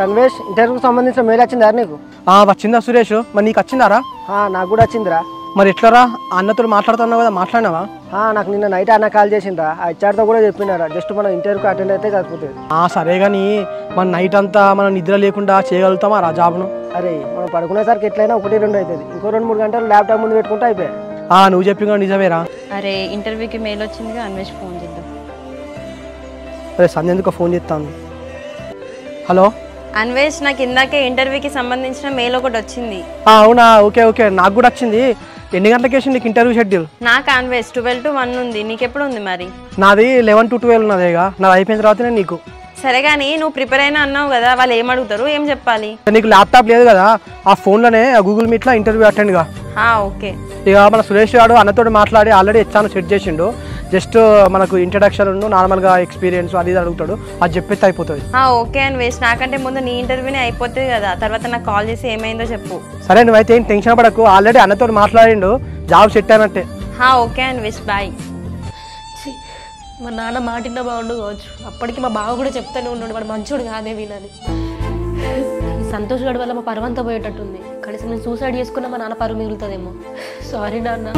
రణవేష్ ఇంటర్వ్యూకి సంబంధించిన మెయిల్ వచ్చిందా నీకు? వచ్చిందా సురేష్? మరి నీకు వచ్చిందారా? నాకు కూడా వచ్చిందిరా. మరి ఎట్లరా అన్నతో మాట్లాడుతున్నావు కదా, మాట్లాడినావా? నాకు నిన్న నైట్ అన్న కాల్ చేసిండ్రా, ఆ హెచ్ఆర్తో కూడా చెప్పినారా, జస్ట్ మనం ఇంటర్వ్యూకి అటెండ్ అయితే సరిపోతుంది. సరే కానీ మన నైట్ అంతా మనం నిద్ర లేకుండా చేయగలుగుతామా రా జాబ్ను? అరే మనం పడుకునేసరికి ఎట్లయినా 1-2 అవుతుంది, ఇంకో 2-3 గంటలు ల్యాప్టాప్ ముందు పెట్టుకుంటే అయిపోయాయి. నువ్వు చెప్పిన నిజమేరా. అరే ఇంటర్వ్యూకి మెయిల్ వచ్చిందిగా, అన్వేష్ ఫోన్ చేద్దాం. అరే సంధ్య ఎందుకు ఫోన్ చేస్తాను? హలో అన్వేష్, నాకు ఇందాకే ఇంటర్వ్యూకి సంబంధించిన మెయిల్ ఒకటి వచ్చింది. అవునా, ఓకే ఓకే, నాకు కూడా వచ్చింది. ఎన్ని గంటలకి వేసింది నీకు ఇంటర్వ్యూ షెడ్యూల్? నాకు అన్వేష్ 12 to 1 ఉంది, నీకెప్పుడు ఉంది మరి? నాది 11 to 12 ఉన్నదేగా, నాది అయిపోయిన తర్వాతనే నీకు. సరే కానీ నువ్వు ప్రిపేర్ అయినా అన్నావు కదా, వాళ్ళు ఏం అడుగుతారు, ఏం చెప్పాలి? నీకు ల్యాప్టాప్ లేదు కదా, ఆ ఫోన్లోనే గూగుల్ మీట్లో ఇంటర్వ్యూ అటెండ్గా. ఓకే. ఇక మన సురేష్ గారు అన్నతో మాట్లాడి ఆల్రెడీ హెచ్ఆర్ సెట్ చేసిండు. జస్ట్ మనకు ఇంట్రడక్షన్ నార్మల్గా ఎక్స్పీరియన్స్ అది అడుగుతాడు, అది చెప్పేస్తే అయిపోతుంది. ఓకే అన్వేష్, నాకంటే ముందు నీ ఇంటర్వ్యూనే అయిపోతుంది కదా, తర్వాత నాకు కాల్ చేసి ఏమైందో చెప్పు. సరే నువ్వైతే ఏం టెన్షన్ పడకు, ఆల్రెడీ అన్నతో మాట్లాడిండు, జాబ్ సెట్ అయినట్టే. Okay Anvesh, bye. మా నాన్న మాటిన్నా బాగుండు కావచ్చు, అప్పటికి మా బావ కూడా చెప్తానే ఉన్నాడు వాడు మంచోడు కాదే వినని. ఈ సంతోష్ గడి వల్ల మా పరువంతా పోయేటట్టుంది, కనీసం నేను సూసైడ్ చేసుకున్నా మా నాన్న పరువు మిగులుతుందేమో. సారీ నాన్న.